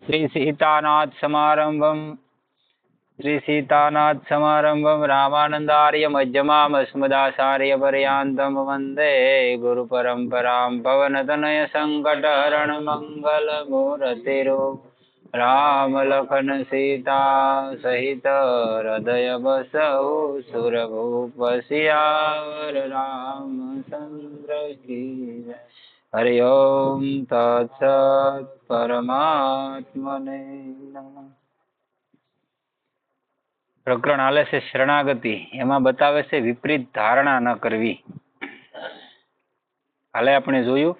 श्री सीतानाथ समारंभम रामानंदार्य मध्यमाम अस्मदाचार्य पर्यंतम वंदे गुरु परंपरां पवनतनय संकटहरण मंगल मूर्तिरो राम लखन सीता सहित हृदय बसहु सुरभूप सियावर रामचंद्र की जय। हरि ओम तत्सत् परमात्मने नमः। પ્રકરણ હાલે છે શરણાગતિ. એમાં બતાવે છે વિપરીત ધારણા ન કરવી. હાલે આપણે જોયું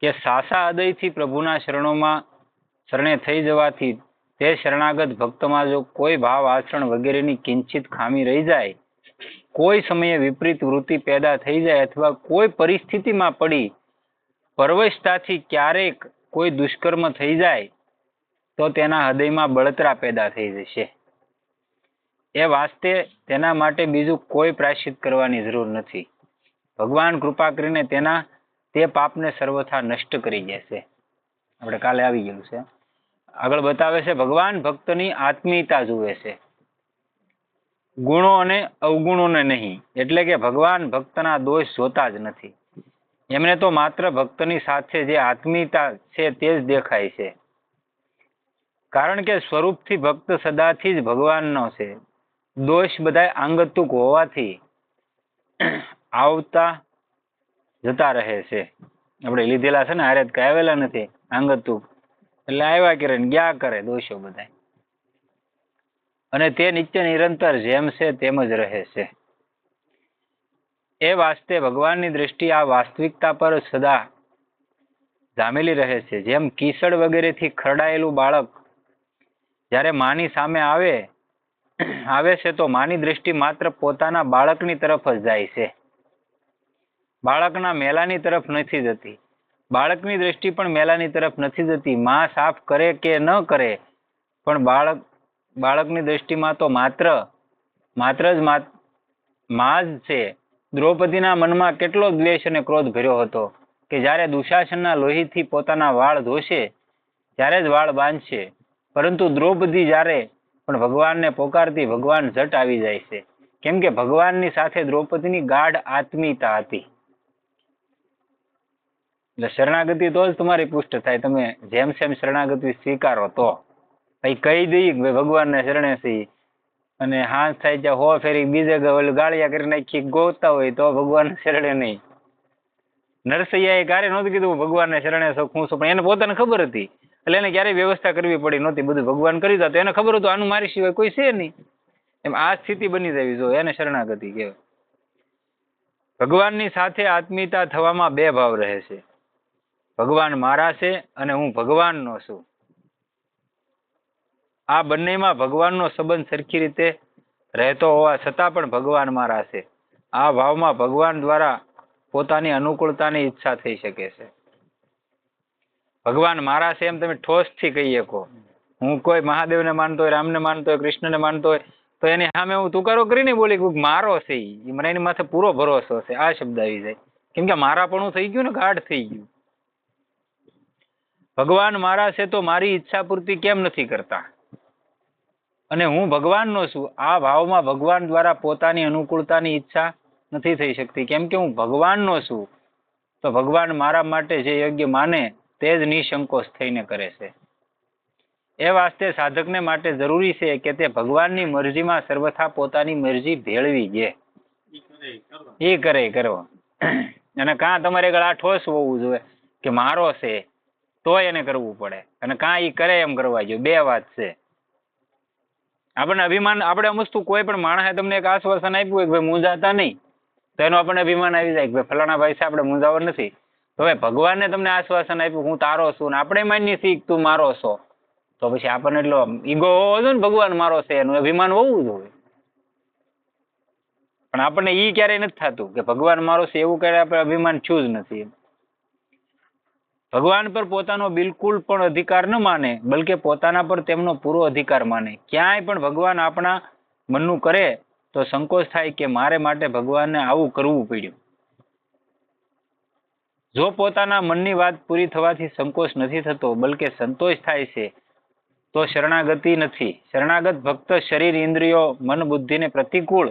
કે સાસા હૃદયથી પ્રભુના શરણે થઈ જવાથી તે શરણાગત ભક્તમાં જો કોઈ ભાવ આચરણ વગેરેની કિંચિત ખામી રહી જાય, કોઈ સમયે વિપરીત વૃત્તિ પેદા થઈ જાય અથવા કોઈ પરિસ્થિતિમાં પડી પરવશતાથી ક્યારેક કોઈ દુષ્કર્મ થઈ જાય તો તેના હૃદયમાં બળતરા પેદા થઈ જશે. એ વાસ્તે તેના માટે બીજું કોઈ પ્રાયશ્ચિત કરવાની જરૂર નથી. ભગવાન કૃપા કરીને તે પાપને સર્વથા નષ્ટ કરી દેશે. આપણે કાલે આવી ગયેલું છે. આગળ બતાવે છે ભગવાન ભક્તની આત્મીયતા જુએ છે, ગુણો અને અવગુણોને નહીં. એટલે કે ભગવાન ભક્તના દોષ જોતા જ નથી. એમને તો માત્ર ભક્તની સાથે જે આત્મીયતા છે તે જ દેખાય છે. કારણ કે સ્વરૂપથી ભક્ત સદાથી જ ભગવાનનો છે. દોષ બધા આંગતુક હોવાથી આવતા જતા રહે છે. આપણે લીધેલા છે ને, હારે કઈ આવેલા નથી, આંગતુક એટલે આવ્યા કરે ને ગયા કરે દોષો બધા, અને તે નિત્ય નિરંતર જેમ છે તેમ જ રહે છે. એ વાસ્તે ભગવાનની દ્રષ્ટિ આ વાસ્તવિકતા પર સદા જામેલી રહે છે. જેમ કીસડ વગેરેથી ખરડાયેલું બાળક જ્યારે માની સામે આવે છે તો માની દ્રષ્ટિ માત્ર પોતાના બાળકની તરફ જ જાય છે, બાળકના મેલાની તરફ નથી જતી. બાળકની દ્રષ્ટિ પણ મેલાની તરફ નથી જતી. માં સાફ કરે કે ન કરે પણ બાળકની દ્રષ્ટિમાં તો માત્ર જ માં જ છે. દ્રૌપદીના મનમાં કેટલો દ્વેષ અને ક્રોધ ભર્યો હતો કે જ્યારે દુશાસનના લોહીથી પોતાના વાળ ધોશે ત્યારે જ વાળ બાંધશે. પરંતુ દ્રૌપદી જ્યારે પણ ભગવાનને પોકારતી ભગવાન ઝટ આવી જાય છે, કેમ કે ભગવાનની સાથે દ્રૌપદીની ગાઢ આત્મીયતા હતી. એટલે શરણાગતિ તો જ તમારી પુષ્ટ થાય. તમે જેમ સેમ શરણાગતિ સ્વીકારો તો કહી દઈએ કે ભગવાનને શરણે છીએ, અને હાથ થાય ત્યાં હો ફેરી બીજે ગાળિયા કરી નાખી ગોતા હોય તો ભગવાન શરણે નહીં. નરસૈયાએ ક્યારે નહોતું કીધું ભગવાનને શરણે હું છું, પણ એને પોતાને ખબર હતી એટલે એને ક્યારેય વ્યવસ્થા કરવી પડી નહોતી. બધું ભગવાન કરી દે તો એને ખબર હતું આનું મારી સિવાય કોઈ છે નહીં. એમ આ સ્થિતિ બની જવી જોઈએ, એને શરણાગતિ કહેવાય. ભગવાનની સાથે આત્મીયતા થવામાં બે ભાવ રહે છે, ભગવાન મારા છે અને હું ભગવાનનો છું. આ બંનેમાં ભગવાનનો સંબંધ સરખી રીતે રહેતો હોવા છતાં પણ ભગવાન મારા છે. આ ભાવમાં ભગવાન દ્વારા પોતાની અનુકૂળતાની ઈચ્છા થઈ શકે છે. ભગવાન મારા છે એમ તમે ઠોસથી કહી શકો. હું કોઈ મહાદેવને માનતો હોય, રામને માનતો હોય, કૃષ્ણને માનતો હોય તો એની સામે હું તુકારો કરીને બોલી મારો છે, એ મને એની માથે પૂરો ભરોસો છે, આ શબ્દ આવી જાય. કેમ કે મારાપણું થઈ ગયું ને, ગાઢ થઈ ગયું. ભગવાન મારા છે તો મારી ઈચ્છા પૂર્તિ કેમ નથી કરતા, અને હું ભગવાનનો છું. આ ભાવમાં ભગવાન દ્વારા પોતાની અનુકૂળતાની ઈચ્છા નથી થઈ શકતી. કેમ કે હું ભગવાનનો છું તો ભગવાન મારા માટે જે યોગ્ય માને તે જ નિસંકોચ થઈને કરે છે. એ વાસ્તે સાધકને માટે જરૂરી છે કે તે ભગવાનની મરજીમાં સર્વથા પોતાની મરજી ભેળવી દે. એ કરો. અને કાં તમારે આગળ આ ઠોસ હોવું જોઈએ કે મારો છે તો એને કરવું પડે, અને કાં એ કરે એમ કરવા જોઈએ. બે વાત છે. આપણને અભિમાન, આપણે અમસ્તુ કોઈ પણ માણસે તમને એક આશ્વાસન આપ્યું હોય કે ભાઈ મૂંઝાતા નહીં, તો એનું આપણને અભિમાન આવી જાય કે ભાઈ ફલાણા ભાઈ છે, આપણે મૂંઝાવર નથી. તો હવે ભગવાનને તમને આશ્વાસન આપ્યું હું તારો છું, ને આપણે માનીએ છીએ તું મારો છો, તો પછી આપણને એટલો ઈગો હોવો જોઈએ ને, ભગવાન મારો છે એનું અભિમાન હોવું જોઈએ. પણ આપણને ઈ ક્યારેય નથી થતું કે ભગવાન મારો છે, એવું ક્યારે આપણે અભિમાન થયું જ નથી. ભગવાન પર પોતાનો બિલકુલ પણ અધિકાર ન માને, બલકે પોતાના પર તેમનો પૂરો અધિકાર માને. ક્યાંય પણ ભગવાન આપણા મનનું કરે તો સંકોચ થાય કે મારે માટે ભગવાનને આવું કરવું પડ્યું. જો પોતાના મનની વાત પૂરી થવાથી સંકોચ નથી થતો, બલકે સંતોષ થાય છે, તો શરણાગતિ નથી. શરણાગત ભક્ત શરીર, ઇન્દ્રિયો, મન, બુદ્ધિને પ્રતિકૂળ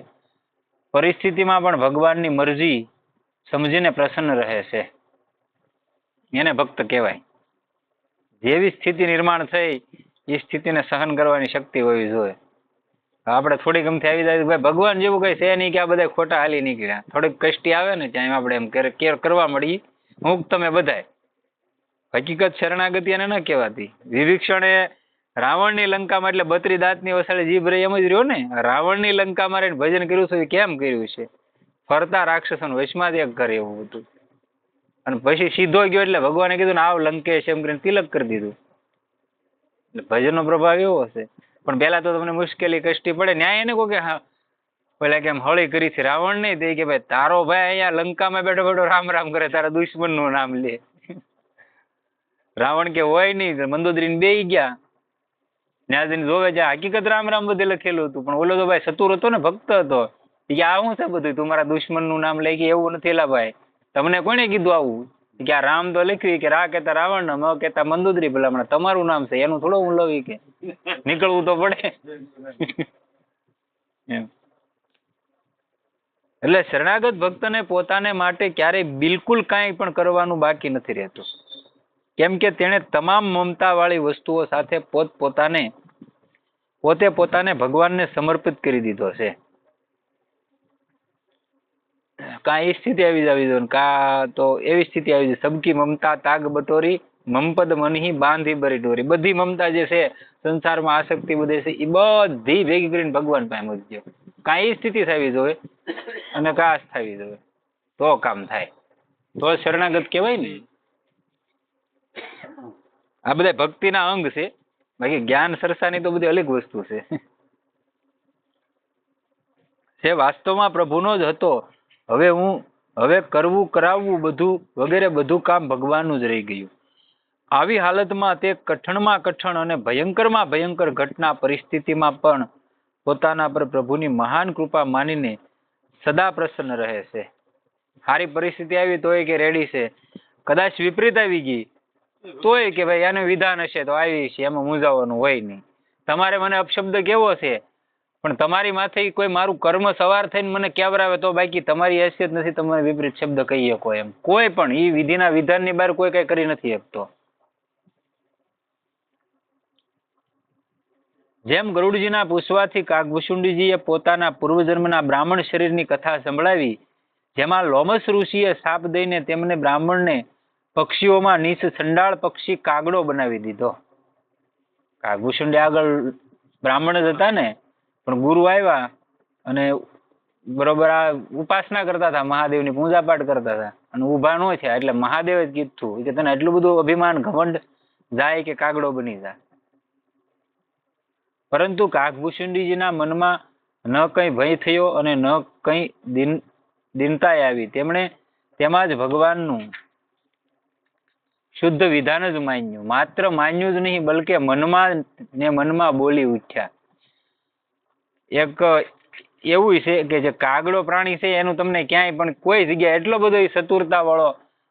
પરિસ્થિતિમાં પણ ભગવાનની મરજી સમજીને પ્રસન્ન રહે છે. એને ભક્ત કહેવાય. જેવી સ્થિતિ નિર્માણ થઈ એ સ્થિતિને સહન કરવાની શક્તિ હોવી જોઈએ. આપણે થોડી ગમતી આવી જાય ભાઈ ભગવાન જેવું કઈ છે નહીં કે આ બધા ખોટા હાલી નીકળ્યા. થોડીક કષ્ટી આવે ને ત્યાં આપણે એમ કેર કરવા મળી હું તમે બધાય. હકીકત શરણાગતિ એને ન કહેવાતી. વિભીક્ષણે રાવણની લંકામાં એટલે 32 દાંતની વસાડે જીભ રહી એમ જ રહ્યો ને. રાવણની લંકામાં રહીને ભજન કર્યું છે કેમ કર્યું છે? ફરતા રાક્ષસોને વશમાં એક કરે એવું હતું. અને પછી સીધો ગયો એટલે ભગવાને કીધું ને આવ લંકેશ એમ કરીને તિલક કરી દીધું. એટલે ભજનનો પ્રભાવ એવો હશે. પણ પેલા તો તમને મુશ્કેલી કષ્ટી પડે. ન્યાય એને કહો કે હા પેલા કેમ હળી કરી છે રાવણ નહીં તે કે ભાઈ તારો ભાઈ અહીંયા લંકામાં બેઠો બેઠો રામ રામ કરે તારા દુશ્મનનું નામ લે. રાવણ કે હોય નહીં મંદોદરીને બેહી ગયા. ન્યાય જોવે છે હકીકત રામ રામ બધે લખેલું હતું પણ ઓલો તો ભાઈ ચતુર હતો ને ભક્ત હતો. કે આ શું છે બધું તું મારા દુશ્મનનું નામ લઈ કે એવું નથી લા ભાઈ. તમને કોને કીધું આવું? કે આ રામ તો લખ્યું કે રા કહેતા રાવણ ન કહેતા મંદોદરી ભલા હમણાં તમારું નામ છે એનું થોડું હું લવી કે નીકળવું તો પડે. એમ એટલે શરણાગત ભક્તને પોતાને માટે ક્યારેય બિલકુલ કાંઈ પણ કરવાનું બાકી નથી રહેતું. કેમ કે તેણે તમામ મમતા વાળી વસ્તુઓ સાથે પોતે પોતાને ભગવાનને સમર્પિત કરી દીધો છે. કાં એ સ્થિતિ આવી જવી જોઈએ કા તો એવી સ્થિતિ આવી જાય સબકી મમતા તાગ બટોરી મમપદ મનહી બાંધી બરી ડોરી. બધી મમતા જે છે સંસારમાં આસક્તિ બધે છે એ બધી ભેગી કરીને ભગવાન પાસે મૂકજો. કાંઈ સ્થિતિ થવી જોઈએ અને કાશ થવી જોઈએ તો કામ થાય તો શરણાગત કહેવાય ને. આ બધા ભક્તિના અંગ છે. બાકી જ્ઞાન સરસાની તો બધી અલગ વસ્તુ છે. જે વાસ્તવમાં પ્રભુનો જ હતો. હવે કરવું કરાવવું બધું વગેરે બધું કામ ભગવાનનું જ રહી ગયું. આવી હાલતમાં તે કઠણમાં કઠણ અને ભયંકરમાં ભયંકર ઘટના પરિસ્થિતિમાં પણ પોતાના પર પ્રભુની મહાન કૃપા માનીને સદા પ્રસન્ન રહે છે. સારી પરિસ્થિતિ આવી તોય કે રેડી છે. કદાચ વિપરીત આવી ગઈ તોય કે ભાઈ એનું વિધાન હશે તો આવી છે એમાં મૂંઝાવાનું હોય નહીં. તમારે મને અપશબ્દ કેવો છે પણ તમારી માથે કોઈ મારું કર્મ સવાર થઈને મને કેવરાવે તો બાકી તમારી હેસિયત નથી તમે વિપરીત શબ્દ કહી શકો એમ. કોઈ પણ એ વિધિના વિધાનની બહાર કોઈ કઈ કરી નથી શકતો. જેમ ગરુડજીના પૂછવાથી કાગભૂષુંડીજીએ પોતાના પૂર્વજન્મના બ્રાહ્મણ શરીરની કથા સંભળાવી જેમાં લોમસ ઋષિએ શાપ દઈને તેમને બ્રાહ્મણને પક્ષીઓમાં નીચ સંડાળ પક્ષી કાગડો બનાવી દીધો. કાગભૂષુંડી આગળ બ્રાહ્મણ જ હતા ને પણ ગુરુ આવ્યા અને બરોબર આ ઉપાસના કરતા હતા મહાદેવની પૂજા પાઠ કરતા હતા અને ઊભા ન થયા એટલે મહાદેવે જ કીધું કે તને એટલું બધું અભિમાન ઘમંડ જાય કે કાગડો બની જાય. પરંતુ કાગભૂષુંડીજીના મનમાં ન કંઈ ભય થયો અને ન કંઈ દીનતાઈ આવી. તેમણે તેમાં જ ભગવાનનું શુદ્ધ વિધાન જ માન્યું. માત્ર માન્યું જ નહીં બલકે મનમાં બોલી ઉઠ્યા. એક એવું છે કે જે કાગડો પ્રાણી છે એનું તમને ક્યાંય પણ કોઈ જગ્યાએ એટલો બધો ચતુરતા વાળો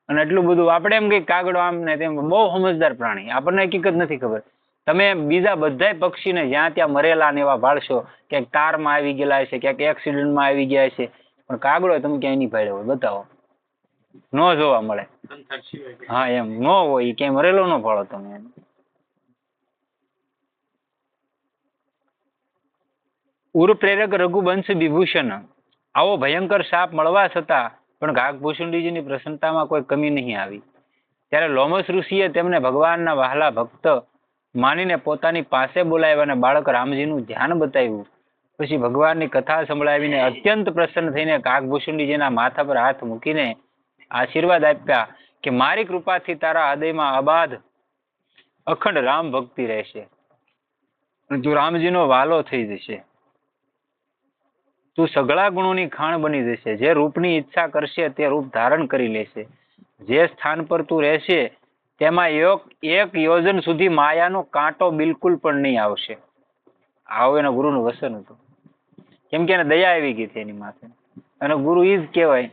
અને એટલું બધું આપણે એમ કઈ કાગડો આમ ને તેમ બહુ સમજદાર પ્રાણી આપણને હકીકત નથી ખબર. તમે બીજા બધા પક્ષીને જ્યાં ત્યાં મરેલા ને એવા ભાળશો ક્યાંક કારમાં આવી ગયેલા છે ક્યાંક એક્સિડન્ટમાં આવી ગયા છે પણ કાગડો તમે ક્યાંય નહીં ભાળ્યો હોય બતાવો ન જોવા મળે. હા એમ ન હોય ક્યાંય મરેલો ન ભાળો તમે. ઉર પ્રેરક રઘુવંશ વિભૂષણ આવો ભયંકર શાપ મળવા છતાં પણ કાગભૂષુંડીજીની પ્રસન્નતામાં કોઈ કમી નહીં આવી. ત્યારે લોમસ ઋષિએ તેમને ભગવાનના વહાલા ભક્ત માનીને પોતાની પાસે બોલાવ્યા અને બાળક રામજીનું ધ્યાન બતાવ્યું. પછી ભગવાનની કથા સંભળાવીને અત્યંત પ્રસન્ન થઈને કાગભૂષુંડીજીના માથા પર હાથ મૂકીને આશીર્વાદ આપ્યા કે મારી કૃપાથી તારા હૃદયમાં અબાધ અખંડ રામ ભક્તિ રહેશે. તું રામજીનો વાલો થઈ જશે. તું સઘળા ગુણોની ખાણ બની જશે. જે રૂપની ઈચ્છા કરશે તે રૂપ ધારણ કરી લેશે. જે સ્થાન પર તું રહેશે તેમાં એક યોજન સુધી માયાનો કાંટો બિલકુલ પણ નહીં આવશે. આવું એના ગુરુનું વચન હતું. કેમ કે એને દયા આવી ગઈ હતી એની માથે અને ગુરુ ઈ જ કહેવાય.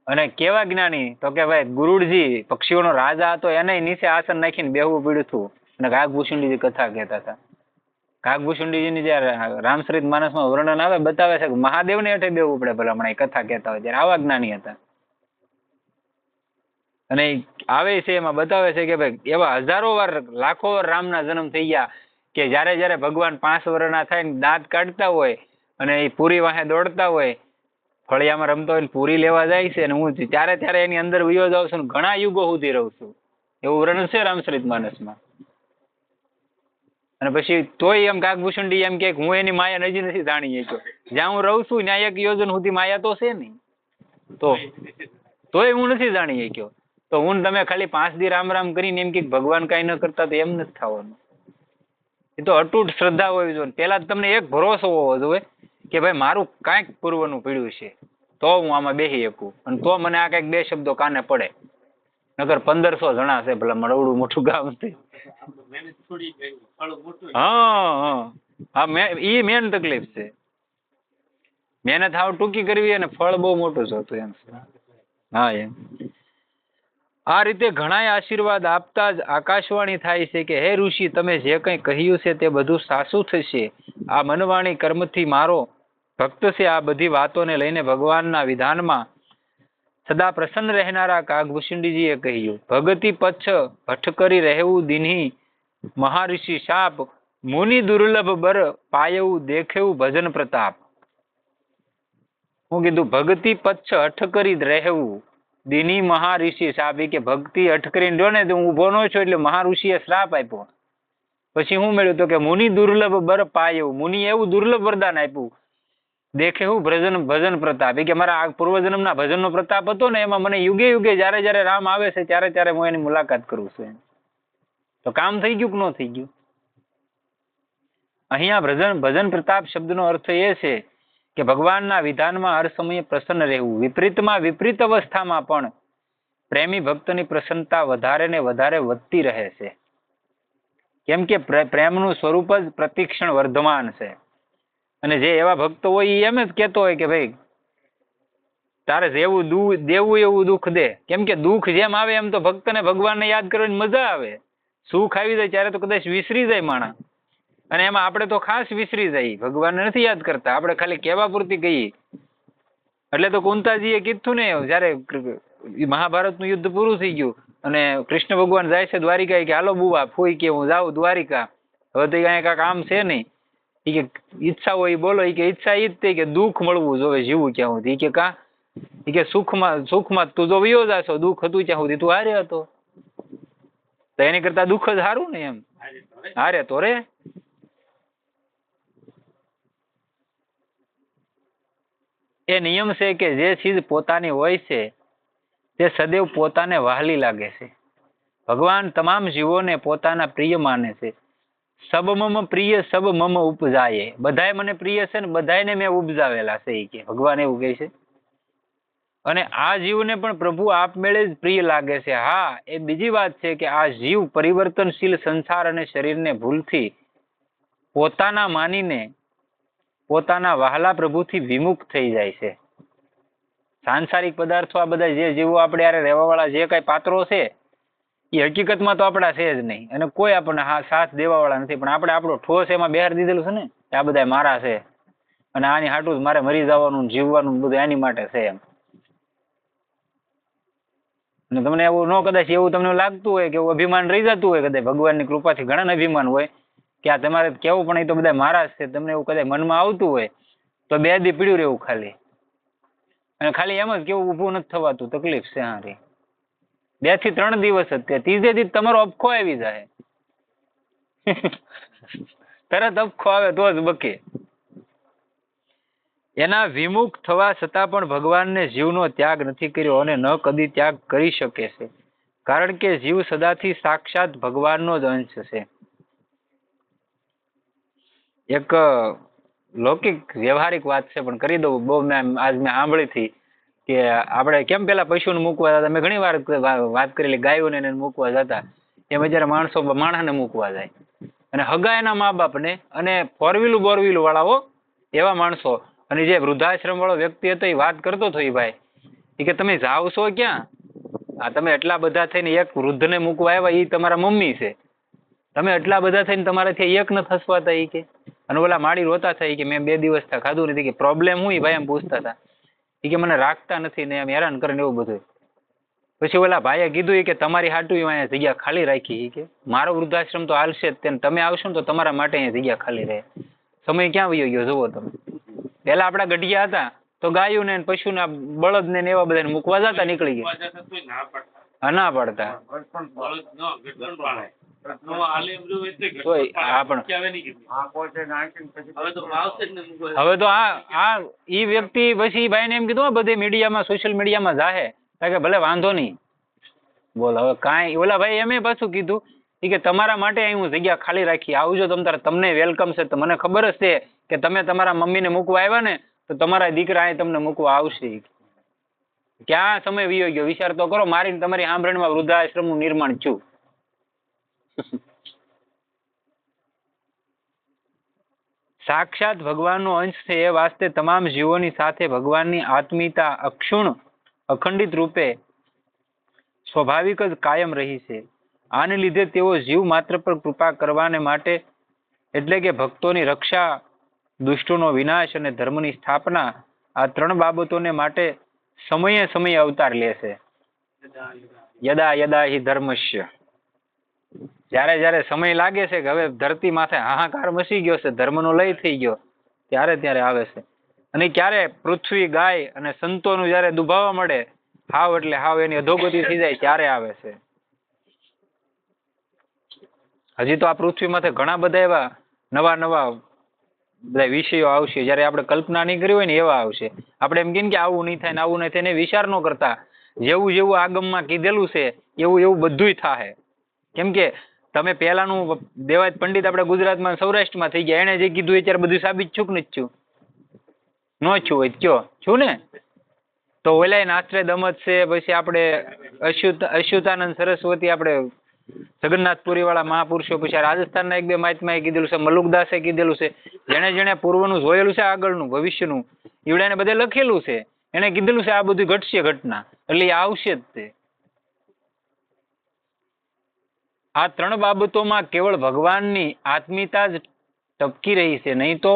અને કેવા જ્ઞાની તો કે ભાઈ ગુરુજી પક્ષીઓનો રાજા હતો એને નીચે આસન નાખીને બેહવું પડ્યું હતું અને કાગભૂષુંડીજી કથા કહેતા હતા. કાગભૂષુંડીજીની જયારે રામચરિત માનસમાં વર્ણન આવે બતાવે છે કે મહાદેવને હેઠે બેવું પડે ભલામણ એ કથા કહેતા હોય ત્યારે આવા જ્ઞાની હતા. અને આવે છે એમાં બતાવે છે કે ભાઈ એવા હજારો વાર લાખો વાર રામના જન્મ થઈ ગયા કે જયારે જયારે ભગવાન 5 વર્ષના થાય ને દાંત કાઢતા હોય અને એ પૂરી વાહે દોડતા હોય, ફળિયામાં રમતા હોય પૂરી લેવા જાય છે અને હું ત્યારે ત્યારે એની અંદર વયો જાઉં છું ઘણા યુગો સુધી રહું છું, એવું વર્ણન છે રામચરિત માનસમાં. અને પછી તોય એમ કાગભૂષુંડી એમ કે હું એની માયા નજી નથી જાણી શક્યો. જ્યાં હું રહું છું ત્યાં 1 યોજન સુધી માયા તો છે નહીં, તોય હું નથી જાણી શક્યો. તો હું તમે ખાલી 5 દી રામ રામ કરીને એમ કે ભગવાન કાંઈ ન કરતા તો એમ નથી થવાનું. એ તો અતૂટ શ્રદ્ધા હોવી જોઈએ. પેલા તમને એક ભરોસો હોવો જોઈએ કે ભાઈ મારું કાંઈક પૂર્વનું પીડ્યું છે તો હું આમાં બેસી શકું અને તો મને આ કંઈક 2 શબ્દો કાને પડે. નકર 1500 જણા છે ભલા મળવડું મોટું ગામ છે. હા એ મેન તકલીફ છે. મહેનત હાવ ટૂંકી કરવી અને ફળ બહુ મોટું જ હતું એમ. હા એમ આ રીતે ઘણા આશીર્વાદ આપતા જ આકાશવાણી થાય છે કે હે ઋષિ તમે જે કંઈ કહ્યું છે તે બધું સાચું થશે. આ મનવાણી કર્મથી મારો ભક્ત છે. આ બધી વાતોને લઈને ભગવાનના વિધાનમાં સદા પ્રસન્ન રહેનારા કાગભૂષુંડીજીએ કહ્યું ભગતિ પચ્છ હઠ કરી રહેવું દિન્હી મહાઋષિ શાપ મુનિ દુર્લભ બર પાયવું દેખેવું ભજન પ્રતાપ. હું કીધું ભક્તિ પચ્છ હઠ કરી રહેવું દિની મહાઋષિ શાપ. કે ભક્તિ અઠ કરીને જો ને હું ઉભો ન છું એટલે મહાઋષિએ શ્રાપ આપ્યો. પછી હું મળ્યું તો કે મુનિ દુર્લભ બર પાયું. મુનિ એવું દુર્લભ વરદાન આપ્યું દેખે હું ભજન પ્રતાપ. કે મારા પૂર્વજન્મના ભજનનો પ્રતાપ હતો ને એમાં મને યુગે યુગે જયારે જયારે રામ આવે છે ત્યારે ત્યારે હું એની મુલાકાત કરું છું. તો કામ થઈ ગયું કે ન થઈ ગયું? અહીંયા ભજન પ્રતાપ શબ્દનો અર્થ એ છે કે ભગવાનના વિધાનમાં હર સમયે પ્રસન્ન રહેવું. વિપરીતમાં વિપરીત અવસ્થામાં પણ પ્રેમી ભક્તની પ્રસન્નતા વધારે ને વધારે વધતી રહે છે. કેમ કે પ્રેમનું સ્વરૂપ જ પ્રતિક્ષણ વર્ધમાન છે. અને જે એવા ભક્તો હોય એ એમ જ કહેતો હોય કે ભાઈ તારે જેવું દેવું એવું દુઃખ દે. કેમ કે દુઃખ જેમ આવે એમ તો ભક્તને ભગવાનને યાદ કરવાની મજા આવે. સુખ આવી જાય ત્યારે તો કદાચ વિસરી જાય માણસ, અને એમાં આપણે તો ખાસ વિસરી જાય, ભગવાનને નથી યાદ કરતા, આપણે ખાલી કહેવા પૂરતી કહીએ. એટલે તો કુંતાજીએ કીધું ને જયારે મહાભારતનું યુદ્ધ પૂરું થઈ ગયું અને કૃષ્ણ ભગવાન જાય છે દ્વારિકા કે હાલો બુવા ફૂઈ કે હું જાઉં દ્વારિકા, હવે તો અહીંયા કાંઈક આમ છે નહીં. એ કે ઈચ્છા હોય બોલો. એ કે ઈચ્છા એ જ તે કે દુઃખ મળવું જોવે જીવું ક્યાં સુધી. કે કા એ કે સુખમાં તું જો વયો જાશો, દુઃખ હતું ત્યાં સુધી તું હારે હતો, તો એની કરતા દુઃખ જ સારું ને એમ. હારે તો રે. એ નિયમ છે કે જે ચીજ પોતાની હોય છે તે સદૈવ પોતાને વહાલી લાગે છે. ભગવાન તમામ જીવોને પોતાના પ્રિય માને છે. સબ મમ પ્રિય સબ મમ ઉપજાય. બધાય મને પ્રિય છે ને બધાયને મેં ઉપજાવેલા છે એ કે ભગવાન એવું કહે છે. અને આ જીવને પણ પ્રભુ આપમેળે જ પ્રિય લાગે છે. હા એ બીજી વાત છે કે આ જીવ પરિવર્તનશીલ સંસાર અને શરીરને ભૂલથી પોતાના માનીને પોતાના વહાલા પ્રભુથી વિમુખ થઈ જાય છે. સાંસારિક પદાર્થો આ બધા જે જીવો આપણે યારે રહેવા વાળા જે કઈ પાત્રો છે એ હકીકતમાં તો આપણા છે જ નહીં, અને કોઈ આપણને સાથ દેવા વાળા નથી. પણ આપણે આપણો ઠોસ એમાં બહાર દીધેલું છે ને આ બધા મારા છે અને આની હાટું જ મારે મરી જવાનું જીવવાનું બધું એની માટે છે એમ. અને તમને એવું ન કદાચ એવું તમને લાગતું હોય કે એવું અભિમાન રહી જતું હોય, કદાચ ભગવાનની કૃપાથી ઘણા અભિમાન હોય કે આ તમારે કેવું પણ એ તો બધા મારા જ છે, તમને એવું કદાચ મનમાં આવતું હોય તો 2 દી પીડ્યું રહેવું ખાલી, અને ખાલી એમ જ કેવું ઊભું નથી થવાતું, તકલીફ છે હારી. 2 થી 3 દિવસ જ તે 3 દી તમારો અપખો આવી જાય. તરત અપખો આવે તો જ બકે. એના વિમુખ થવા છતાં પણ ભગવાનને જીવનો ત્યાગ નથી કર્યો અને ન કદી ત્યાગ કરી શકે છે, કારણ કે જીવ સદાથી સાક્ષાત ભગવાનનો જ અંશ છે. એક લૌકિક વ્યવહારિક વાત છે પણ કરી દઉં. બહુ મેં સાંભળી હતી કે આપણે કેમ પેલા પશુને મૂકવા જતા, મેં ઘણી વાર વાત કરેલી, ગાયોને એને મૂકવા જતા, એમ જયારે માણસને મૂકવા જાય અને હગા એના મા બાપને અને 4-wheeler બોરવીલું વાળાઓ એવા માણસો, અને જે વૃદ્ધાશ્રમ વાળો વ્યક્તિ હતો એ વાત કરતો હતો, એ ભાઈ એ કે તમે જાઓ છો ક્યાં? આ તમે એટલા બધા થઈને એક વૃદ્ધને મૂકવા આવ્યા, એ તમારા મમ્મી છે. તમે એટલા બધા થઈને તમારાથી એક ન થસવાતા ઈ કે. અને ઓલા માડી રોતા થઈ કે મેં 2 દિવસ થા ખાધું નથી, કે પ્રોબ્લેમ હું? ભાઈ એમ પૂછતા હતા. એ કે મને રાખતા નથી ને એમ હેરાન કરે ને એવું બધું. પછી ઓલા ભાઈએ કીધું કે તમારી હાટું અહીંયા જગ્યા ખાલી રાખી. કે મારો વૃદ્ધાશ્રમ તો હાલશે જ, તેમ તમે આવશો ને તો તમારા માટે અહીંયા જગ્યા ખાલી રહે. સમય ક્યાં વયો ગયો જુઓ તમે. પેલા આપડા ગઢિયા હતા તો ગાયું ને પશુ ના બળદ ને એવા બધા મૂકવા જતા, નીકળી ગયા. ના પાડતા. હવે તો આ ઈ વ્યક્તિ પછી ભાઈ ને એમ કીધું બધી મીડિયામાં, સોશિયલ મીડિયામાં જાહે કે ભલે વાંધો નહીં. બોલ હવે કાંઈ. ઓલા ભાઈ એમ પાછું કીધું કે તમારા માટે અહીં હું જગ્યા ખાલી રાખી, આવજો તમને વેલકમ છે. તો મને ખબર જ છે કે તમે તમારા મમ્મીને મૂકવા આવ્યા ને તો તમારા દીકરા અહીં તમને મૂકવા આવશે. ક્યાં સમય વિયો ગયો વિચાર તો કરો. મારી તમારી સાંભળણમાં વૃદ્ધાશ્રમનું નિર્માણ થયું. સાક્ષાત ભગવાનનો અંશ છે એ વાસ્તે તમામ જીવોની સાથે ભગવાનની આત્મીયતા અખંડિત રૂપે સ્વાભાવિક જ કાયમ રહી છે. આને લીધે તેઓ જીવ માત્ર પર કૃપા કરવાને માટે, એટલે કે ભક્તોની રક્ષા, દુષ્ટોનો વિનાશ અને ધર્મની સ્થાપના, આ 3 બાબતોને માટે સમયે સમયે અવતાર લે છે. યદા યદા હિ ધર્મસ્ય. જ્યારે જ્યારે સમય લાગે છે કે હવે ધરતી માથે હાહાકાર મચી ગયો છે, ધર્મનો લય થઈ ગયો, ત્યારે આવે છે. અને ક્યારે પૃથ્વી, ગાય અને સંતોનું જ્યારે દુભાવા મળે, હાવ એટલે હાવ એની અધોગતિ થઈ જાય, ત્યારે આવે છે. હજી તો આ પૃથ્વી માથે ઘણા બધા એવા નવા બધા વિષયો આવશે, જ્યારે આપણે કલ્પના નહીં કરી હોય ને એવા આવશે. આપણે એમ કહીએ કે આવું નહીં થાય ને આવું નહીં થાય, એને વિચાર ન કરતા જેવું જેવું આગમમાં કીધેલું છે એવું બધુંય થાય. કેમ કે તમે પહેલાનું દેવાયત પંડિત આપણે ગુજરાતમાં, સૌરાષ્ટ્રમાં થઈ ગયા, એને જે કીધું અત્યારે બધું સાબિત છું કે નથી છું? ન છું હોય કયો છું ને? તો ઓલાય નાસ્ત્રે દમત છે, પછી આપણે અચ્યુતાનંદ સરસ્વતી, આપણે જગન્નાથપુરી વાળા મહાપુરુષો, પછી રાજસ્થાનના 1-2 મહાત્માએ કીધેલું છે, મલુકદાસે કીધેલું છે, જેણે પૂર્વનું જોયેલું છે, આગળનું ભવિષ્યનું ઈવડાને બધે લખેલું છે. એને કીધેલું છે આ બધું ઘટશે ઘટના, એટલે એ આવશે જ તે. આ 3 બાબતોમાં કેવળ ભગવાનની આત્મીયતા જ ટપકી રહી છે, નહીં તો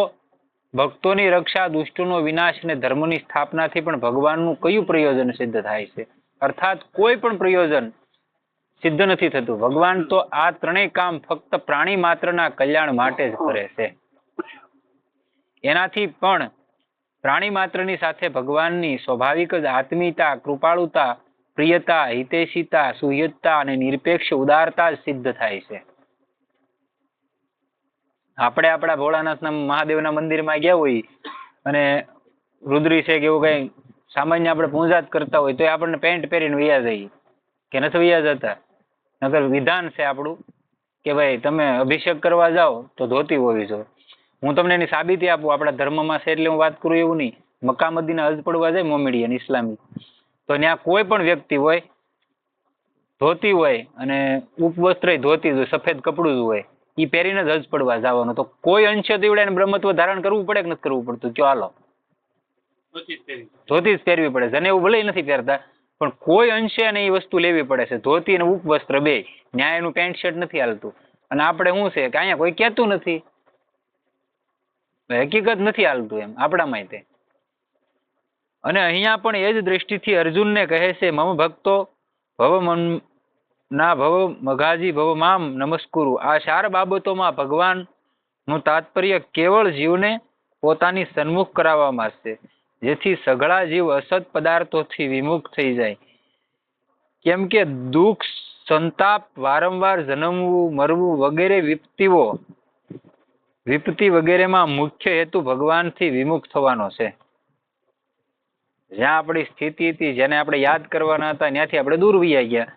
ભક્તોની રક્ષા, દુષ્ટોનો વિનાશ અને ધર્મની સ્થાપનાથી પણ ભગવાનનું કયું પ્રયોજન સિદ્ધ થાય છે? અર્થાત કોઈ પણ પ્રયોજન સિદ્ધ નથી થતું. ભગવાન તો આ 3 કામ ફક્ત પ્રાણી માત્રના કલ્યાણ માટે જ કરે છે. એનાથી પણ પ્રાણી માત્રની સાથે ભગવાનની સ્વાભાવિક જ આત્મીયતા, કૃપાળુતા, પ્રિયતા, હિતેશીતા, સુહૃદતા અને નિરપેક્ષ ઉદારતા જ સિદ્ધ થાય છે. આપણે આપણા ભોળાનાથના મહાદેવના મંદિરમાં ગયા હોય અને રુદ્રી છે કે એવું કઈ સામાન્ય આપણે પૂજા જ કરતા હોય તો આપણને પેન્ટ પહેરીને વૈયા જઈએ કે નથી વૈયા જતા? નકર વિધાન છે આપણું કે ભાઈ તમે અભિષેક કરવા જાઓ તો ધોતી હોવી જોઈએ. હું તમને એની સાબિતી આપું, આપણા ધર્મમાં છે એટલે હું વાત કરું એવું નહીં. મક્કા મદીના હજ પડવા જાય મોમેડિયન ઇસ્લામી, તો ત્યાં કોઈ પણ વ્યક્તિ હોય, ધોતી હોય અને ઉપવસ્ત્ર ધોતી હોય, સફેદ કપડું જ હોય, એ પહેરીને જ હજ પડવા જવાનું. તો કોઈ અંશે તો એને બ્રહ્મત્વ ધારણ કરવું પડે કે નથી કરવું પડતું? કયો હાલો, ધોતી જ પહેરવી પડે. જનેવું ભલે નથી પહેરતા, પણ કોઈ અંશે એને એ વસ્તુ લેવી પડે છે. ધોતી અને ઉપવસ્ત્ર બે, ન્યાય એનું પેન્ટ શર્ટ નથી હાલતું. અને આપણે શું છે કે અહીંયા કોઈ કહેતું નથી, હકીકત નથી હાલતું એમ આપણામાં તે. અને અહીંયા પણ એ જ દ્રષ્ટિથી અર્જુનને કહે છે, મમ ભક્તો ભવ મન ના ભવ મઘાજી ભવ મામ નમસ્કુરુ. આ 4 બાબતોમાં ભગવાનનું તાત્પર્ય કેવળ જીવને પોતાની સન્મુખ કરાવવામાં છે, જેથી સઘળા જીવ અસત પદાર્થોથી વિમુખ થઈ જાય. કેમ કે દુઃખ, સંતાપ, વારંવાર જન્મવું, મરવું વગેરે વિપત્તિ વગેરેમાં મુખ્ય હેતુ ભગવાનથી વિમુખ થવાનો છે. જ્યાં આપણી સ્થિતિ હતી, જેને આપણે યાદ કરવાના હતા, ત્યાંથી આપણે દૂર વયા ગયા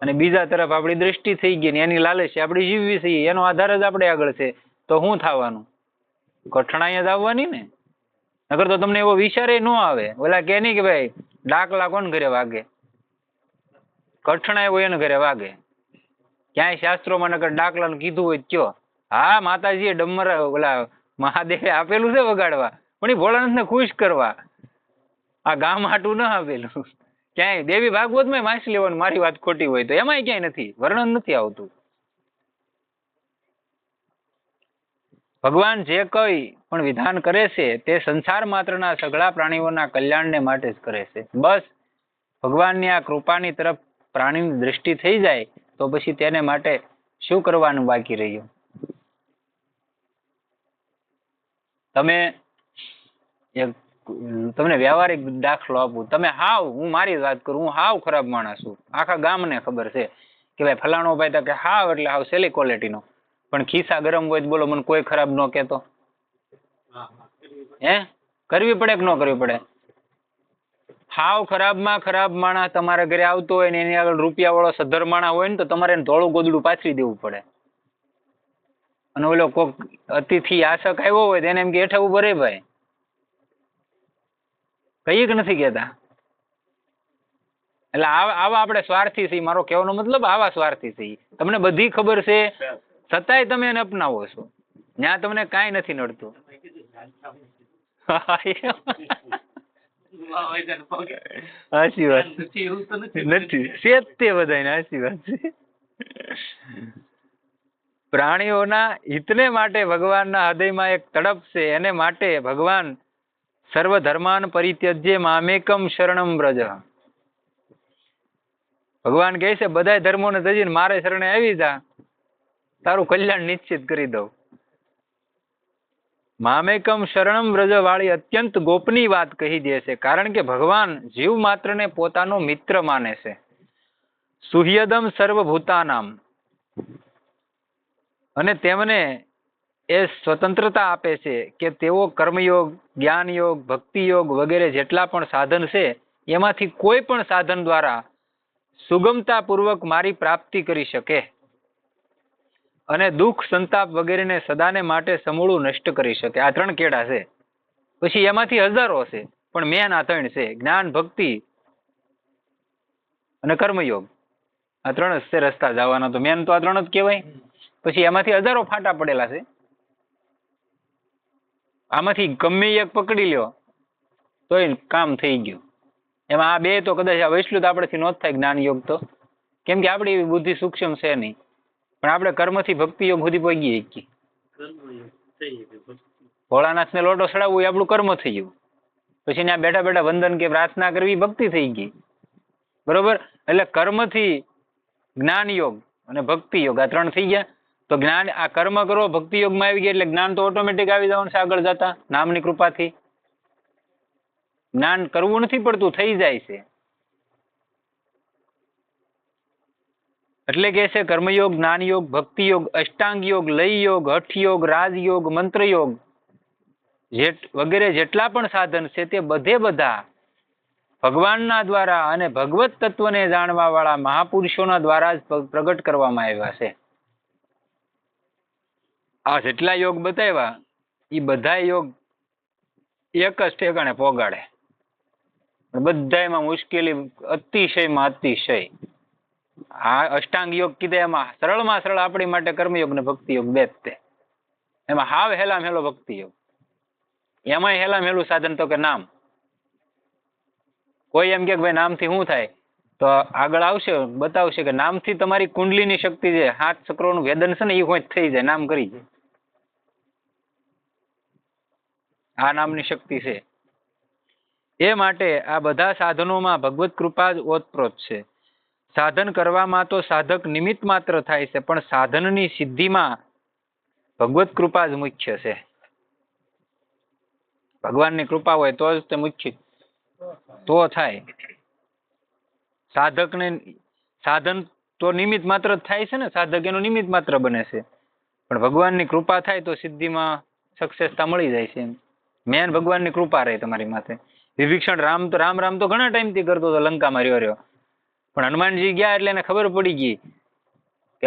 અને બીજા તરફ આપણી દ્રષ્ટિ થઈ ગઈ ને એની લાલચ આપણે જીવવી છે, એનો આધાર જ આપણે આગળ છે. તો શું થવાનું? કઠણાઈ જ આવવાની ને. નકર તો તમને એવો વિચારે ન આવે. ઓલા કે નહીં કે ભાઈ ડાકલા કોણ ઘરે વાગે? કઠણાઈ હોય એને ઘરે વાગે. ક્યાંય શાસ્ત્રોમાં નકર ડાકલાનું કીધું હોય કયો? હા, માતાજીએ ડમર ઓલા મહાદેવે આપેલું છે વગાડવા, પણ એ ભોળાનાથને ખુશ કરવા. આ ગામ હાટું ના આપેલું. ક્યાંય દેવી ભાગવતમાં વાંચી લેવાનું, મારી વાત ખોટી હોય તો, એમાંય ક્યાંય નથી, વર્ણન નથી આવતું. ભગવાન જે કંઈ પણ વિધાન કરે છે તે સંસાર માત્રના સઘળા પ્રાણીઓના કલ્યાણને માટે જ કરે છે. બસ ભગવાનની આ કૃપાની તરફ પ્રાણીની દ્રષ્ટિ થઈ જાય તો પછી તેને માટે શું કરવાનું બાકી રહ્યું? તમને વ્યવહારિક દાખલો આપું. તમે હું મારી વાત કરું, હું હાવ ખરાબ માણસ છું. આખા ગામને ખબર છે કે ભાઈ ફલાણો ભાઈ તો કે હાવ એટલે હાવ સેલી ક્વોલિટીનો, પણ ખિસ્સા ગરમ હોય તો બોલો મને કોઈ ખરાબ ન કહેતો. કરવી પડે કે ન કરવી પડે? હાવ ખરાબમાં ખરાબ માણસ તમારા ઘરે આવતો હોય ને એની આગળ રૂપિયા વાળો સદ્ધર માણસ હોય ને તો તમારે એને ધોળું ગોદડું પાથરી દેવું પડે. અને ઓલો કોક અતિથિ આશક આવ્યો હોય તેને એમ કે હેઠા ઉભો રે ભાઈ. કઈ નથી કેતા. એટલે આવા આપણે સ્વાર્થી છીએ. મારો કહેવાનો મતલબ આવા સ્વાર્થી છીએ. તમને બધી ખબર છે છતાંય તમે એને અપનાવો છો. ત્યાં તમને કાંઈ નથી નડતું. સાચી વાત નથી સેજ તે બધાને સાચી વાત છે. પ્રાણીઓના હિતને માટે ભગવાનના હૃદયમાં એક તડપ છે. એને માટે ભગવાન સર્વધર્માન પરિત્યજ્ય મામેકમ શરણમ વ્રજ. ભગવાન કહે છે બધા ધર્મોને ત્યજીને મારે શરણે આવી જા, તારું કલ્યાણ નિશ્ચિત કરી દઉં. મામેકમ શરણમ વ્રજ વાળી અત્યંત ગોપની વાત કહી દે છે. કારણ કે ભગવાન જીવ માત્રને પોતાનો મિત્ર માને છે. સુહ્યદમ સર્વભૂતાનામ, અને તેમને એ સ્વતંત્રતા આપે છે કે તેઓ કર્મયોગ, જ્ઞાનયોગ, ભક્તિયોગ વગેરે જેટલા પણ સાધન છે એમાંથી કોઈ પણ સાધન દ્વારા સુગમતાપૂર્વક મારી પ્રાપ્તિ કરી શકે અને દુઃખ, સંતાપ વગેરેને સદાને માટે સમૂળું નષ્ટ કરી શકે. આ 3 કેડા છે. પછી એમાંથી હજારો છે, પણ મેન આ 3 છે: જ્ઞાન, ભક્તિ અને કર્મયોગ. આ 3 જ છે રસ્તા જવાના. તો મેન તો આ 3 જ કહેવાય. પછી એમાંથી હજારો ફાટા પડેલા છે. આમાંથી ગમે એક પકડી લ્યો તોય કામ થઈ ગયું. એમાં આ 2 તો કદાચ આ વૈશ્લું તો આપણેથી ન થાય, જ્ઞાન યોગ તો, કેમ કે આપણી એવી બુદ્ધિ સૂક્ષ્મ છે નહીં. પણ આપણે કર્મથી ભક્તિ યોગ સુધી પહોંચી શકીએ. ભોળાનાથને લોટો ચડાવવું એ આપણું કર્મ થઈ ગયું. પછી ત્યાં બેઠા બેઠા વંદન કે પ્રાર્થના કરવી ભક્તિ થઈ ગઈ. બરોબર? એટલે કર્મથી જ્ઞાન યોગ અને ભક્તિ યોગ આ 3 થઈ ગયા. તો જ્ઞાન, આ કર્મ કરો ભક્તિ યોગમાં આવી ગયા એટલે જ્ઞાન તો ઓટોમેટિક આવી જવાનું છે આગળ જતા નામની કૃપાથી. જ્ઞાન કરવું નથી પડતું, થઈ જાય છે. એટલે કે છે કર્મયોગ, જ્ઞાનયોગ, ભક્તિ યોગ, અષ્ટાંગ યોગ, લય યોગ, હઠ યોગ, રાજયોગ, મંત્ર યોગ વગેરે જેટલા પણ સાધન છે તે બધા ભગવાનના દ્વારા અને ભગવત તત્વને જાણવા વાળા મહાપુરુષોના દ્વારા જ પ્રગટ કરવામાં આવ્યા છે. આ જેટલા યોગ બતાવ્યા એ બધા યોગ એક જ ઠેકાણે પોગાડે. બધામાં મુશ્કેલી અતિશયમાં અતિશય. આ અષ્ટાંગ યોગ કીધે એમાં સરળમાં સરળ આપણી માટે કર્મયોગ ને ભક્તિ યોગ બે જ તે. એમાં હાવ હેલામ હેલો ભક્તિ યોગ. એમાંય હેલામ હેલું સાધન તો કે નામ. કોઈ એમ કે ભાઈ નામથી શું થાય? તો આગળ આવશે, બતાવશે કે નામથી તમારી કુંડલીની શક્તિ છે, 7 ચક્રોનું વેદન છે ને એ હોય થઈ જાય, નામ કરી જાય. આ નામની શક્તિ છે. એ માટે આ બધા સાધનોમાં ભગવત કૃપા જ ઓતપ્રોત છે. સાધન કરવામાં તો સાધક નિમિત્ત માત્ર થાય છે, પણ સાધનની સિદ્ધિમાં ભગવત કૃપા જ મુખ્ય છે. ભગવાનની કૃપા હોય તો જ તે મુખ્ય તો થાય. સાધન તો નિમિત્ત માત્ર જ થાય છે ને, સાધક એનો નિમિત્ત માત્ર બને છે. પણ ભગવાનની કૃપા થાય તો સિદ્ધિમાં સક્સેસતા મળી જાય છે. મેન ભગવાનની કૃપા રહે તમારી માથે. વિભીષણ રામ તો ઘણા ટાઈમથી કરતો હતો, લંકામાં રહ્યો. પણ હનુમાનજી ગયા એટલે એને ખબર પડી ગઈ કે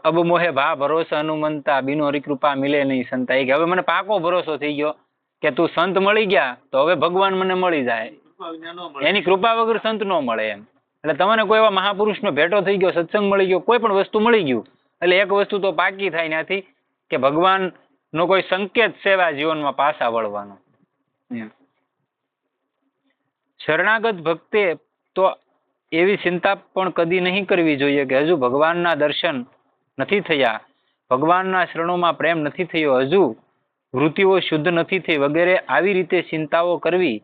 અબ મોહે ભા ભરોસા હનુમંતા, બિનો હરિ કૃપા મિલે નહીં સંતા. કે હવે મને પાકો ભરોસો થઈ ગયો કે તું સંત મળી ગયા તો હવે ભગવાન મને મળી જાય. એની કૃપા વગર સંત ન મળે એમ. એટલે તમને કોઈ એવા મહાપુરુષનો ભેટો થઈ ગયો, સત્સંગ મળી ગયો, કોઈ પણ વસ્તુ મળી ગયું એટલે એક વસ્તુ તો પાકી થાય ત્યાંથી કે ભગવાનનો કોઈ સંકેત સેવા જીવનમાં પાછા વળવાનો. શરણાગત ભક્તે તો એવી ચિંતા પણ કદી નહીં કરવી જોઈએ કે હજુ ભગવાનના દર્શન નથી થયા, ભગવાનના શરણોમાં પ્રેમ નથી થયો, હજુ વૃત્તિઓ શુદ્ધ નથી થઈ વગેરે આવી રીતે ચિંતાઓ કરવી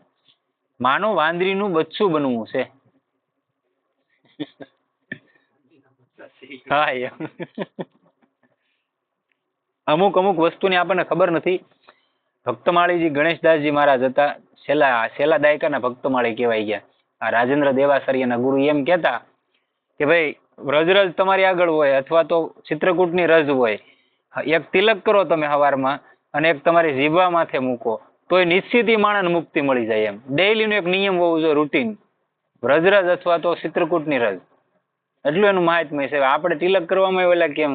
માનો વાંદરીનું બચ્ચું બનવું છે. હા એમ અમુક વસ્તુની આપણને ખબર નથી. ભક્તમાળીજી ગણેશદાસજી મહારાજ હતા, છેલ્લા દાયકાના ભક્તમાળી કહેવાય ગયા. આ રાજેન્દ્ર દેવાસરિયાના ગુરુ એમ કહેતા કે ભાઈ વ્રજરાજ તમારી આગળ હોય અથવા તો ચિત્રકૂટની રજ હોય, એક તિલક કરો તમે સવારમાં અને એક તમારી જીભા માથે મૂકો તો એ નિશ્ચિત માણસને મુક્તિ મળી જાય. એમ ડેઈલીનો એક નિયમ હોવો જોઈએ, રૂટીન. વ્રજરાજ અથવા તો ચિત્રકૂટની રજ, એટલું એનું મહાત્મ્ય છે. આપણે તિલક કરવામાં ઓલા કેમ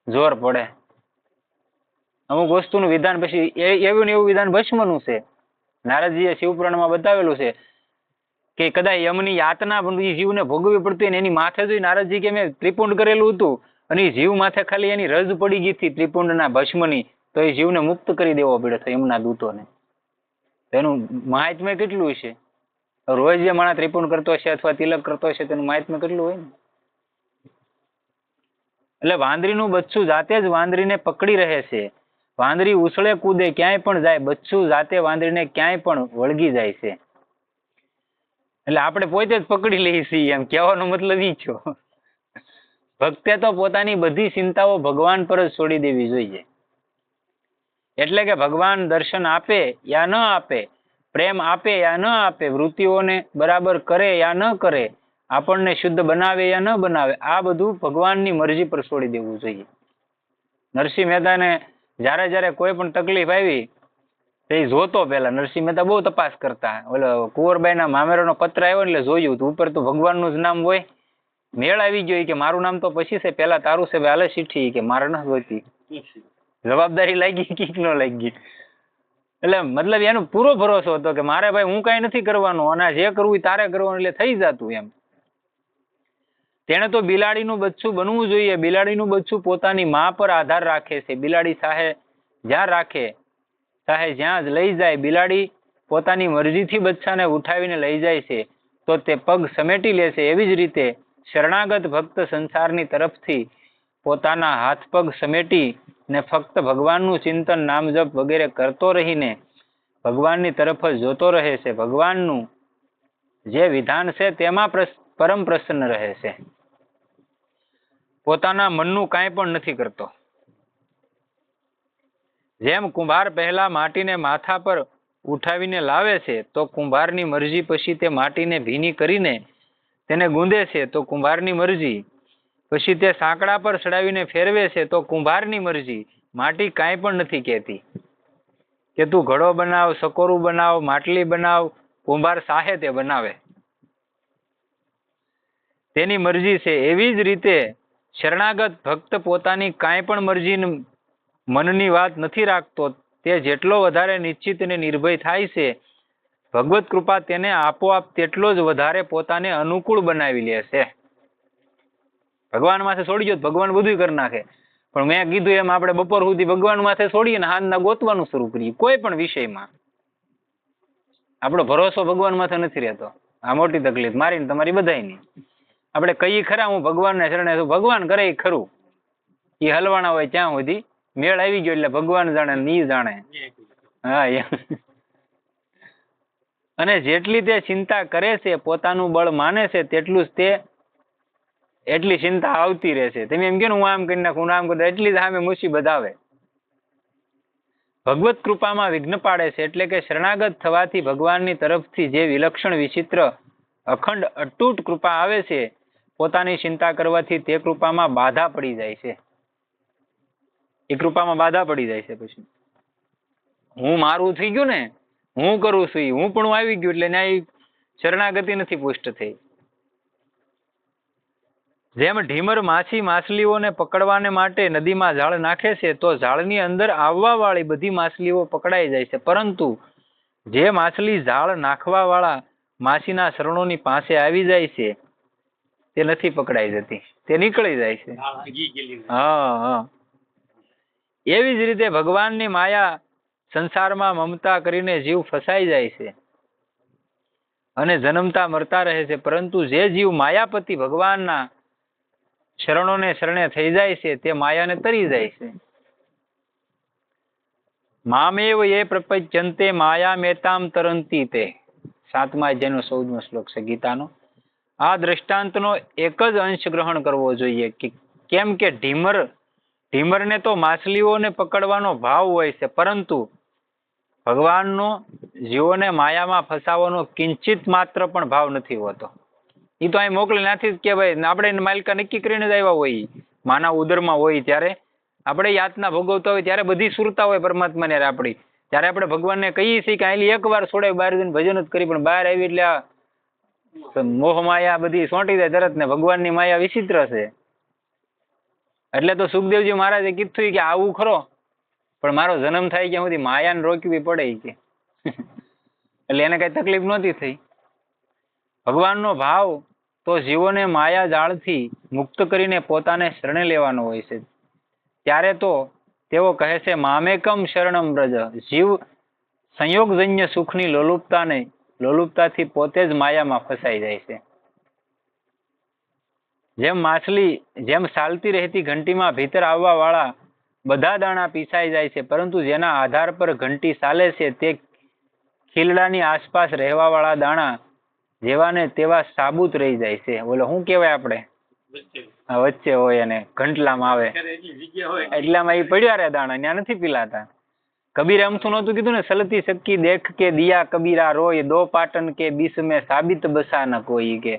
જોર પડે. અમુક વસ્તુનું વિધાન પછી એવું ને એવું વિધાન ભસ્મનું છે. નારદજીએ શિવપુરાણમાં બતાવેલું છે કે કદાચ યમની યાતના પણ એ જીવને ભોગવવી પડતી ને એની માથે જોઈ નારદજી કે મેં ત્રિપુંડ કરેલું હતું અને એ જીવ માથે ખાલી એની રજ પડી ગઈ હતી ત્રિપુંડના ભસ્મની, તો એ જીવને મુક્ત કરી દેવો પડે તો યમના દૂતોને. એનું મહાત્મ્ય કેટલું છે? રોજ જે માણસ ત્રિપુંડ કરતો હશે અથવા તિલક કરતો હશે તેનું મહાત્મ્ય કેટલું હોય ને. એટલે વાંદરીનું બચ્ચું જાતે જ વાંદરીને પકડી રહે છે. વાંદરી ઉછળે કૂદે ક્યાંય પણ જાય, બચ્ચું જાતે વાંદરીને ક્યાંય પણ વળગી જાય છે. એટલે આપણે પોતે જ પકડી લઈએ છીએ એમ કહેવાનો મતલબ ઈ છો. ભક્તે તો પોતાની બધી ચિંતાઓ ભગવાન પર જ છોડી દેવી જોઈએ. એટલે કે ભગવાન દર્શન આપે યા ન આપે, પ્રેમ આપે યા ન આપે, વૃત્તિઓને બરાબર કરે યા ન કરે, આપણને શુદ્ધ બનાવે યા ન બનાવે, આ બધું ભગવાનની મરજી પર છોડી દેવું જોઈએ. નરસિંહ મહેતાને જ્યારે કોઈ પણ તકલીફ આવી તે જોતો પેલા. નરસિંહ મહેતા બહુ તપાસ કરતા. ઓલો કુંવરબાઈના મામેરાનો પત્ર આવ્યો એટલે જોયું તો ઉપર તો ભગવાનનું જ નામ હોય. મેળ આવી ગયો કે મારું નામ તો પછી છે, પેલા તારું છે, હાલે ચીઠી કે મારે ન જોઈતી. જવાબદારી લાગી કે ન લાગી. એટલે મતલબ એનો પૂરો ભરોસો હતો કે મારે ભાઈ હું કઈ નથી કરવાનું અને જે કરવું તારે કરવાનું એટલે થઈ જતું એમ. તેને તો બિલાડીનું બચ્ચું બનવું જોઈએ. બિલાડીનું બચ્ચું પોતાની મા પર આધાર રાખે છે. બિલાડી સાહે જ્યાં રાખે સાહે જ્યાં જ લઈ જાય. બિલાડી પોતાની મરજીથી બચ્ચાને ઉઠાવીને લઈ જાય છે તો તે પગ સમેટી લે છે. એવી જ રીતે શરણાગત ભક્ત સંસારની તરફથી પોતાના હાથ પગ સમેટી ને ફક્ત ભગવાનનું ચિંતન નામ જપ વગેરે કરતો રહીને ભગવાનની તરફ જ જોતો રહે છે. ભગવાનનું જે વિધાન છે તેમાં પરમ પ્રસન્ન રહે છે. પોતાના મનનું કાંઈ પણ નથી કરતો. જેમ કુંભાર પહેલા માટીને માથા પર ઉઠાવીને લાવે છે તો કુંભારની મરજી પછી તે માટીને ભીની કરીને તેને ગૂંધે છે તો કુંભારની મરજી, પછી તે સાંકડા પર ચડાવીને ફેરવે છે તો કુંભારની મરજી. માટી કાંઈ પણ નથી કહેતી કે તું ઘડો બનાવ, સકોરું બનાવ, માટલી બનાવ, કુંભાર સાહે તે બનાવે, તેની મરજી છે. એવી જ રીતે શરણાગત ભક્ત પોતાની કાંઈ પણ મરજી મનની વાત નથી રાખતો. તે જેટલો વધારે નિશ્ચિત અને નિર્ભય થાય છે ભગવત કૃપા તેને આપોઆપ તેટલો જ વધારે પોતાને અનુકૂળ બનાવી લે છે. ભગવાન માથે છોડી ગયો ભગવાન બધું કરી નાખે, પણ મેં કીધું એમ આપણે બપોર સુધી ભગવાન માથે છોડીએ ને હાંજના ગોતવાનું શરૂ કરીએ કોઈ પણ વિષયમાં. આપણો ભરોસો ભગવાન માથે નથી રહેતો. આ મોટી તકલીફ મારી ને તમારી બધાયની. આપણે કહીએ ખરા હું ભગવાનને શરણે છું, ભગવાન કરે એ ખરું, એ હલવાના હોય ત્યાં સુધી. મેળ આવી ગયો એટલે ભગવાન જાણે ની જાણે. હા એમ. અને જેટલી તે ચિંતા કરે છે પોતાનું બળ માને છે તેટલું જ તે એટલી ચિંતા આવતી રહે છે. તમે એમ કે હું આમ કરી નાખું આમ કરી, એટલી જ સામે મુસીબત આવે. ભગવત કૃપામાં વિઘ્ન પાડે છે. એટલે કે શરણાગત થવાથી ભગવાનની તરફથી જે વિલક્ષણ વિચિત્ર અખંડ અતૂટ કૃપા આવે છે પોતાની ચિંતા કરવાથી તે કૃપામાં બાધા પડી જાય છે. એ કૃપામાં બાધા પડી જાય છે. પછી હું મારું થઈ ગયું ને, હું કરું છું, હું પણ આવી ગયું એટલે ન્યાય શરણાગતિ નથી પુષ્ટ થઈ. જેમ ઢીમર માછી માછલીઓને પકડવાને માટે નદીમાં જાળ નાખે છે તો જાળની અંદર આવવા વાળી બધી માછલીઓ પકડાઈ જાય છે, પરંતુ જે માછલી જાળ નાખવા વાળા માછીના શરણોની પાસે આવી જાય છે તે નથી પકડાઈ જતી, તે નીકળી જાય છે. હા. એવી જ રીતે ભગવાનની માયા સંસારમાં મમતા કરીને જીવ ફસાઈ જાય છે અને જન્મતા મરતા રહે છે, પરંતુ જે જીવ માયાપતિ ભગવાનના શરણોને શરણે થઈ જાય છે તે માયાને તરી જાય છે. મામેવ એ પ્રપંચન્તે માયા મેતામ તરંતી તે 7મા અધ્યાયનો 14મો શ્લોક છે ગીતાનો. આ દ્રષ્ટાંતનો એક જ અંશ ગ્રહણ કરવો જોઈએ કે કેમ કે ઢીમરને તો માછલીઓને પકડવાનો ભાવ હોય છે, પરંતુ ભગવાનનો જીવોને માયામાં ફસાવાનો કિંચિત માત્ર પણ ભાવ નથી હોતો. એ તો અહીં મોકલે નથી કે ભાઈ આપણે માલિકા નક્કી કરીને જ આવ્યા હોય, માના ઉદરમાં હોય ત્યારે આપણે યાતના ભોગવતા હોય ત્યારે બધી સુરતા હોય પરમાત્માને આપણી, ત્યારે આપણે ભગવાનને કહીએ છીએ કે અહીં એકવાર છોડે બહાર જઈને ભજન જ કરી, પણ બહાર આવી એટલે આ મોહ માયા બધી સોંટી જાય તરત ને. ભગવાનની માયા વિચિત્ર છે. એટલે તો સુખદેવજી મહારાજે કીધું કે આવું ખરો, પણ મારો જન્મ થાય ત્યાં સુધી માયાને રોકવી પડે કે એટલે એને કઈ તકલીફ નહોતી થઈ. ભગવાનનો ભાવ તો જીવોને માયા જાળથી મુક્ત કરીને પોતાને શરણે લેવાનો હોય છે. ત્યારે તો તેઓ કહે છે મામેકમ શરણમ વ્રજ. જીવ સંયોગજન્ય સુખની લોલુપતાથી પોતે જ માયામાં ફસાઈ જાય છે. જેમ માછલી જેમ ચાલતી રહેતી ઘંટીમાં ભીતર આવવા વાળા બધા દાણા પીસાઈ જાય છે, પરંતુ જેના આધાર પર ઘંટી ચાલે છે તે ખીલડાની આસપાસ રહેવા વાળા દાણા જેવા ને તેવા સાબુત રહી જાય છે. બોલો શું કહેવાય આપણે વચ્ચે હોય અને ઘંટલામાં આવે એટલામાં એ પડ્યા રહ્યા દાણા, ત્યાં નથી પીલાતા. કબીરે અમથું નહોતું કીધું ને, સલતી સક્કી દેખ કે દિયા કબીરા રોય, દો પાટન કે બીસ મેં સાબિત બસા ન કોઈ. કે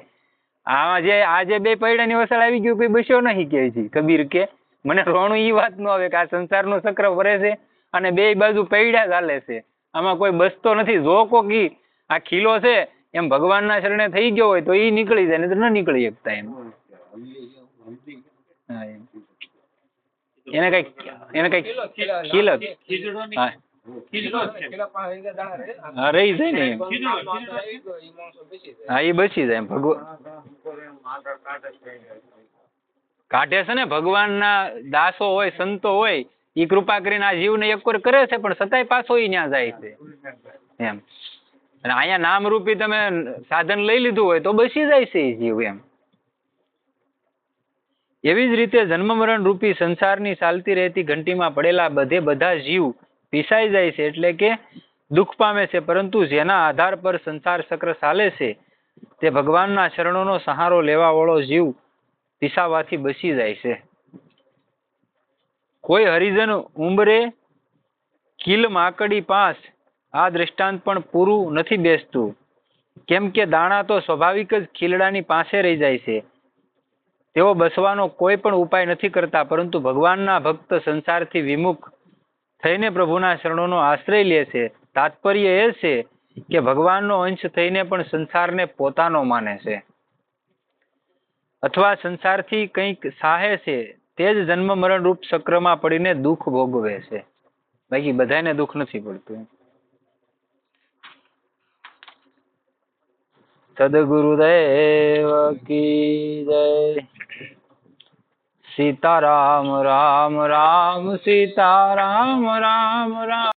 આ જે બે પૈડાની વસાળ આવી ગયું કોઈ બસ્યો નહીં કે છે કબીર કે. મને રોણું ઈ વાત ન આવે કે આ સંસારનો ચક્ર ફરે છે અને બે બાજુ પૈડા ચાલે છે, આમાં કોઈ બસતો નથી. જો કોકી આ ખીલો છે એમ ભગવાનના શરણે થઈ ગયો હોય તો એ નીકળી જાય, નહીં તો ન નીકળી શકતા એમ. એને કઈ ખીલક રહી જાય ને, હા એ બચી જાય. કાઢે છે ને ભગવાનના દાસો હોય, સંતો હોય, એ કૃપા કરીને આ જીવને એક વાર કરે છે, પણ છતાંય પાછો ઈ ન્યા જાય છે એમ. અને અહીંયા નામરૂપી તમે સાધન લઈ લીધું હોય તો બસી જાય છે એ જીવ એમ. એવી જ રીતે જન્મ મરણ રૂપી સંસારની ચાલતી રહેતી ઘંટીમાં પડેલા બધા જીવ પીસાઈ જાય છે, એટલે કે દુઃખ પામે છે, પરંતુ જેના આધાર પર સંસાર ચક્ર ચાલે છે તે ભગવાનના શરણોનો સહારો લેવા વાળો જીવ પીસાવાથી બચી જાય છે. કોઈ હરિજન ઉંબરે કિલ માકડી પાસ આ દ્રષ્ટાંત પણ પૂરું નથી બેસતું, કેમ કે દાણા તો સ્વાભાવિક જ ખીલડાની પાસે રહી જાય છે. તેઓ બસવાનો કોઈ પણ ઉપાય નથી કરતા, પરંતુ ભગવાનના ભક્ત સંસારથી વિમુખ થઈને પ્રભુના શરણોનો આશ્રય લે છે. તાત્પર્ય એ છે કે ભગવાનનો અંશ થઈને પણ સંસારને પોતાનો માને છે, અથવા સંસારથી કંઈક સાહે છે, તે જ જન્મ મરણ રૂપ ચક્રમાં પડીને દુઃખ ભોગવે છે. બાકી બધાને દુઃખ નથી પડતું. સદગુરુદેવ કી જય. સીતારામ રામ રામ સીતારામ રામ રામ.